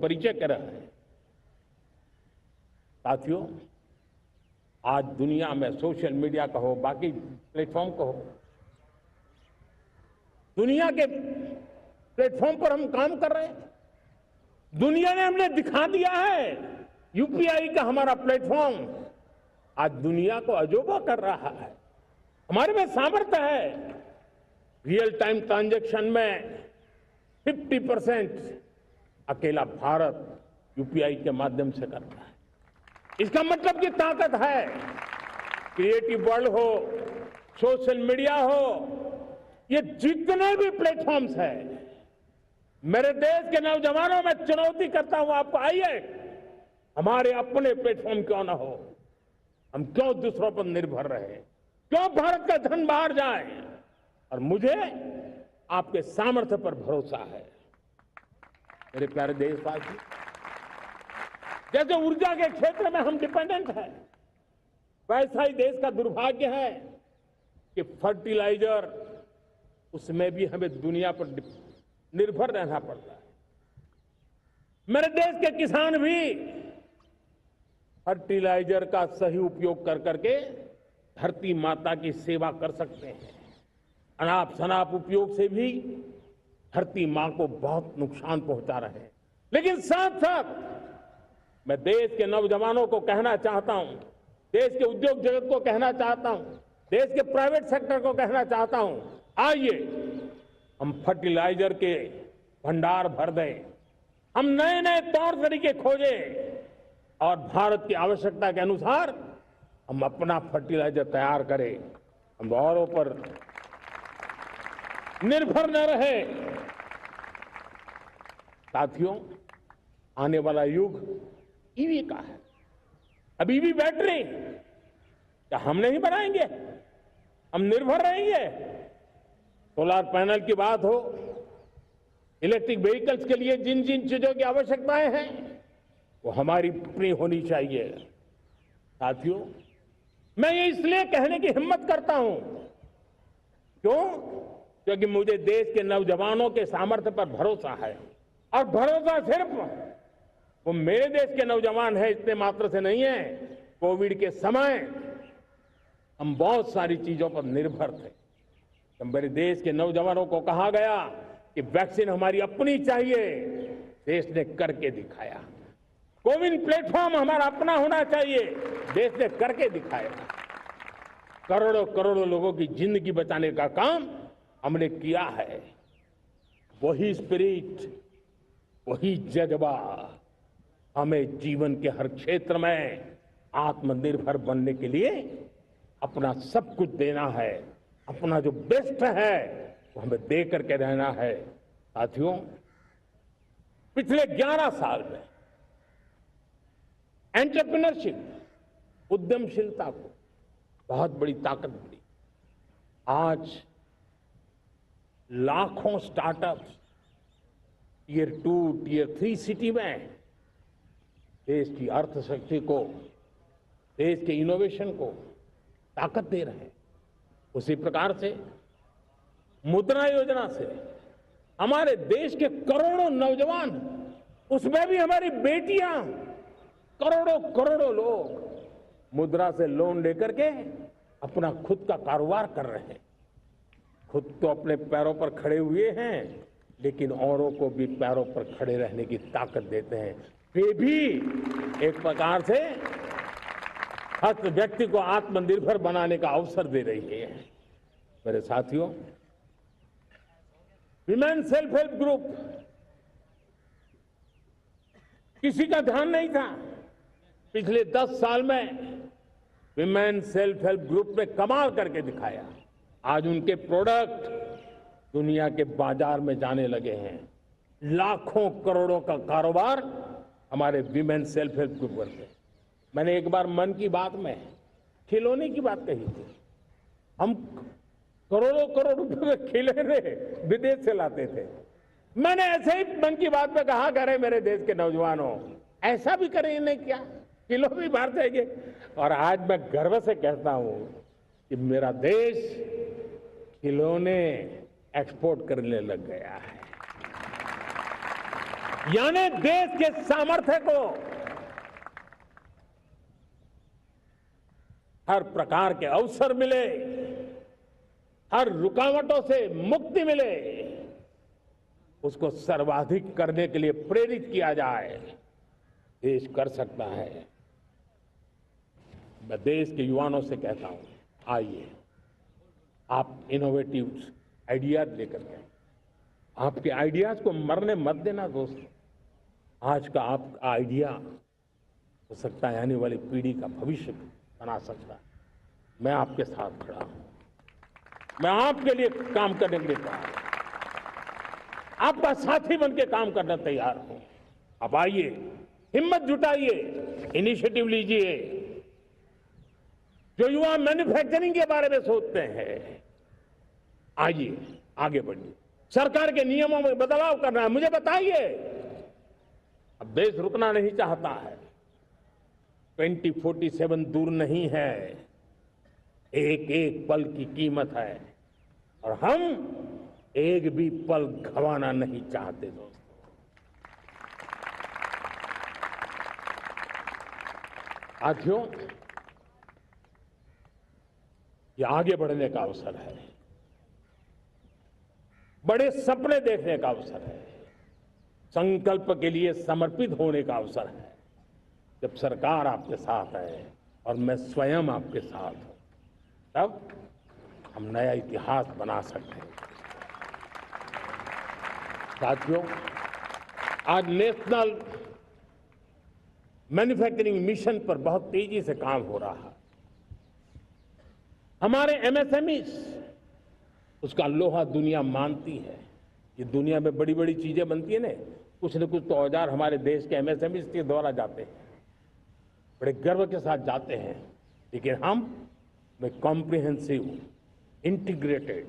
परिचय करा है। साथियों, आज दुनिया में सोशल मीडिया कहो, बाकी प्लेटफॉर्म कहो, दुनिया के प्लेटफॉर्म पर हम काम कर रहे हैं। दुनिया ने हमने दिखा दिया है, यूपीआई का हमारा प्लेटफॉर्म आज दुनिया को अजूबा कर रहा है। हमारे में सामर्थ्य है। रियल टाइम ट्रांजैक्शन में 50% अकेला भारत यूपीआई के माध्यम से करता है। इसका मतलब की ताकत है। क्रिएटिव वर्ल्ड हो, सोशल मीडिया हो, ये जितने भी प्लेटफॉर्म्स हैं, मेरे देश के नौजवानों में चुनौती करता हूं आपको, आइए हमारे अपने प्लेटफॉर्म क्यों ना हो, हम क्यों दूसरों पर निर्भर रहे, क्यों भारत का धन बाहर जाए। और मुझे आपके सामर्थ्य पर भरोसा है। मेरे प्यारे देशवासी, जैसे ऊर्जा के क्षेत्र में हम डिपेंडेंट हैं, वैसा ही देश का दुर्भाग्य है कि फर्टिलाइजर, उसमें भी हमें दुनिया पर निर्भर रहना पड़ता है। मेरे देश के किसान भी फर्टिलाइजर का सही उपयोग कर करके धरती माता की सेवा कर सकते हैं। अनाप शनाप उपयोग से भी धरती मां को बहुत नुकसान पहुंचा रहे हैं। लेकिन साथ साथ मैं देश के नौजवानों को कहना चाहता हूं, देश के उद्योग जगत को कहना चाहता हूं, देश के प्राइवेट सेक्टर को कहना चाहता हूं, आइए हम फर्टिलाइजर के भंडार भर दें, हम नए नए तौर तरीके खोजें और भारत की आवश्यकता के अनुसार हम अपना फर्टिलाइजर तैयार करें। हम औरों पर निर्भर न रहे। साथियों, आने वाला युग ईवी का है। अब ईवी बैटरी क्या हम नहीं बनाएंगे? हम निर्भर रहेंगे? सोलर पैनल की बात हो, इलेक्ट्रिक व्हीकल्स के लिए जिन जिन चीजों की आवश्यकताएं हैं, वो हमारी अपनी होनी चाहिए। साथियों, मैं ये इसलिए कहने की हिम्मत करता हूं, क्यों? क्योंकि मुझे देश के नौजवानों के सामर्थ्य पर भरोसा है। और भरोसा सिर्फ वो मेरे देश के नौजवान हैं इतने मात्र से नहीं है। कोविड के समय हम बहुत सारी चीजों पर निर्भर थे। तो मेरे देश के नौजवानों को कहा गया कि वैक्सीन हमारी अपनी चाहिए, देश ने करके दिखाया। कोविन प्लेटफॉर्म हमारा अपना होना चाहिए, देश ने करके दिखाया। करोड़ों करोड़ों लोगों की जिंदगी बचाने का काम हमने किया है। वही स्पिरिट, वही जज्बा हमें जीवन के हर क्षेत्र में आत्मनिर्भर बनने के लिए अपना सब कुछ देना है। अपना जो बेस्ट है वो हमें दे करके रहना है। साथियों, पिछले 11 साल में एंटरप्रेन्योरशिप, उद्यमशीलता को बहुत बड़ी ताकत मिली। आज लाखों स्टार्टअप्स टियर 2, टियर 3 सिटी में देश की अर्थशक्ति को, देश के इनोवेशन को ताकत दे रहे हैं। उसी प्रकार से मुद्रा योजना से हमारे देश के करोड़ों नौजवान, उसमें भी हमारी बेटियां, करोड़ों करोड़ों लोग मुद्रा से लोन लेकर के अपना खुद का कारोबार कर रहे हैं। खुद तो अपने पैरों पर खड़े हुए हैं, लेकिन औरों को भी पैरों पर खड़े रहने की ताकत देते हैं। वे भी एक प्रकार से हर व्यक्ति को आत्मनिर्भर बनाने का अवसर दे रही है। मेरे साथियों, विमेन सेल्फ हेल्प ग्रुप, किसी का ध्यान नहीं था। पिछले 10 साल में विमेन सेल्फ हेल्प ग्रुप ने कमाल करके दिखाया। आज उनके प्रोडक्ट दुनिया के बाजार में जाने लगे हैं। लाखों करोड़ों का कारोबार हमारे विमेन सेल्फ हेल्प ग्रुप करते हैं। मैंने एक बार मन की बात में खिलौने की बात कही थी। हम करोड़ों करोड़ रुपए में खिलौने विदेश से लाते थे। मैंने ऐसे ही मन की बात में कहा, करे मेरे देश के नौजवानों, ऐसा भी करें नहीं क्या, किलो भी बाहर जाएंगे। और आज मैं गर्व से कहता हूं कि मेरा देश खिलौने एक्सपोर्ट करने लग गया है। यानी देश के सामर्थ्य को हर प्रकार के अवसर मिले, हर रुकावटों से मुक्ति मिले, उसको सर्वाधिक करने के लिए प्रेरित किया जाए। देश कर सकता है। मैं देश के युवाओं से कहता हूं, आइए आप इनोवेटिव आइडियाज लेकर के, आपके आइडियाज को मरने मत देना दोस्तों। आज का आपका आइडिया हो सकता है आने वाली पीढ़ी का भविष्य बना सकता है। मैं आपके साथ खड़ा हूं, मैं आपके लिए काम करने के लिए तैयार हूं, आपका साथी बन के काम करना तैयार हूं। अब आइए, हिम्मत जुटाइए, इनिशिएटिव लीजिए। जो युवा मैन्युफैक्चरिंग के बारे में सोचते हैं, आइए आगे बढ़िए। सरकार के नियमों में बदलाव करना है, मुझे बताइए। अब देश रुकना नहीं चाहता है। 2047 दूर नहीं है, एक एक पल की कीमत है और हम एक भी पल गंवाना नहीं चाहते दोस्तों। साथियों, ये आगे बढ़ने का अवसर है, बड़े सपने देखने का अवसर है, संकल्प के लिए समर्पित होने का अवसर है। जब सरकार आपके साथ है और मैं स्वयं आपके साथ हूं, तब हम नया इतिहास बना सकते हैं। साथियों, आज नेशनल मैन्युफैक्चरिंग मिशन पर बहुत तेजी से काम हो रहा है। हमारे एमएसएमई उसका लोहा दुनिया मानती है। ये दुनिया में बड़ी बड़ी चीजें बनती है ना, कुछ न कुछ तो औजार हमारे देश के एमएसएमई के द्वारा जाते हैं, बड़े गर्व के साथ जाते हैं। लेकिन हम कॉम्प्रिहेंसिव इंटीग्रेटेड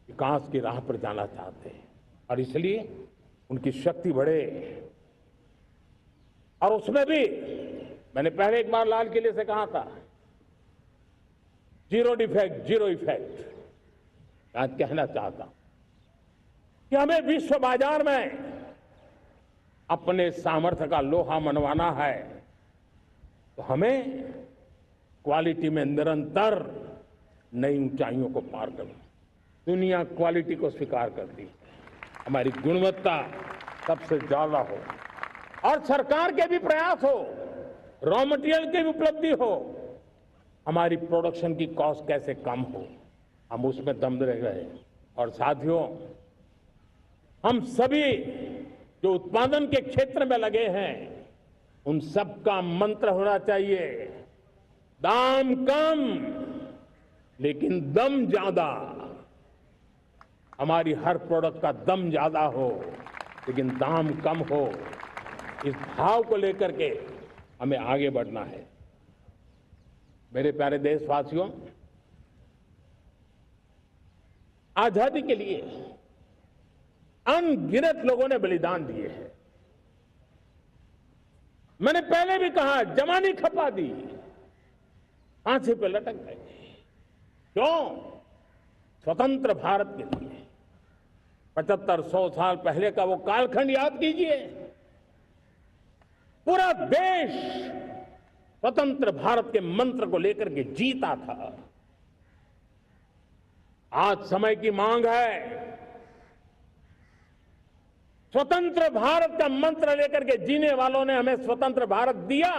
विकास की राह पर जाना चाहते हैं और इसलिए उनकी शक्ति बढ़े। और उसमें भी मैंने पहले एक बार लाल किले से कहा था, जीरो डिफेक्ट जीरो इफेक्ट। आज कहना चाहता हूं कि हमें विश्व बाजार में अपने सामर्थ्य का लोहा मनवाना है, तो हमें क्वालिटी में निरंतर नई ऊंचाइयों को पार करना। दुनिया क्वालिटी को स्वीकार करती है, हमारी गुणवत्ता सबसे ज्यादा हो और सरकार के भी प्रयास हो, रॉ मटेरियल की भी उपलब्धि हो, हमारी प्रोडक्शन की कॉस्ट कैसे कम हो, हम उसमें दम रह गए। और साथियों, हम सभी जो उत्पादन के क्षेत्र में लगे हैं, उन सबका मंत्र होना चाहिए, दाम कम लेकिन दम ज्यादा। हमारी हर प्रोडक्ट का दम ज्यादा हो लेकिन दाम कम हो। इस भाव को लेकर के हमें आगे बढ़ना है। मेरे प्यारे देशवासियों, आजादी के लिए अनगिनत लोगों ने बलिदान दिए हैं। मैंने पहले भी कहा, जवानी खपा दी, फांसी पे लटक गए। क्यों? स्वतंत्र भारत के लिए। 75-100 साल पहले का वो कालखंड याद कीजिए। पूरा देश स्वतंत्र भारत के मंत्र को लेकर के जीता था। आज समय की मांग है, स्वतंत्र भारत का मंत्र लेकर के जीने वालों ने हमें स्वतंत्र भारत दिया।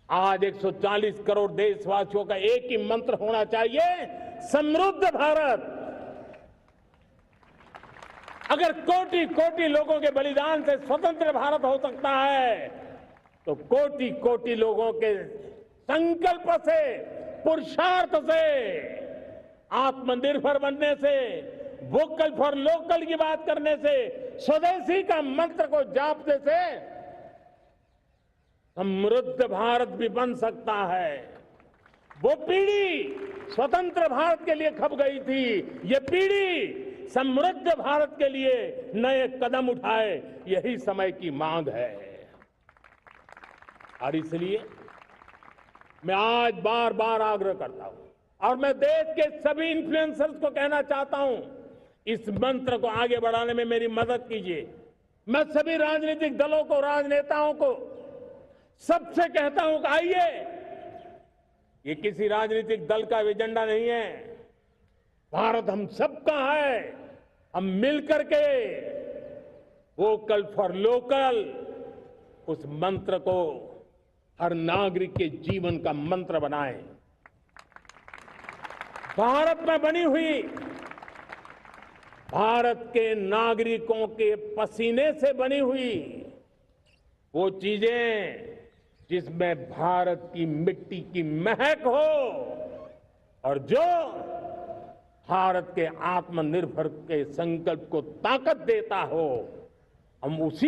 आज 140 करोड़ देशवासियों का एक ही मंत्र होना चाहिए, समृद्ध भारत। अगर कोटि कोटि लोगों के बलिदान से स्वतंत्र भारत हो सकता है, तो कोटि कोटि लोगों के संकल्प से, पुरुषार्थ से, आत्मनिर्भर बनने से, वोकल फॉर लोकल की बात करने से, स्वदेशी का मंत्र को जापने से समृद्ध भारत भी बन सकता है। वो पीढ़ी स्वतंत्र भारत के लिए खप गई थी, ये पीढ़ी समृद्ध भारत के लिए नए कदम उठाए, यही समय की मांग है। और इसलिए मैं आज बार बार आग्रह करता हूं और मैं देश के सभी इन्फ्लुएंसर्स को कहना चाहता हूं, इस मंत्र को आगे बढ़ाने में मेरी मदद कीजिए। मैं सभी राजनीतिक दलों को, राजनेताओं को सबसे कहता हूं कि आइए, ये किसी राजनीतिक दल का एजेंडा नहीं है। भारत हम सबका है। हम मिलकर के वोकल फॉर लोकल उस मंत्र को हर नागरिक के जीवन का मंत्र बनाएं। भारत में बनी हुई, भारत के नागरिकों के पसीने से बनी हुई वो चीजें जिसमें भारत की मिट्टी की महक हो और जो भारत के आत्मनिर्भर के संकल्प को ताकत देता हो, हम उसी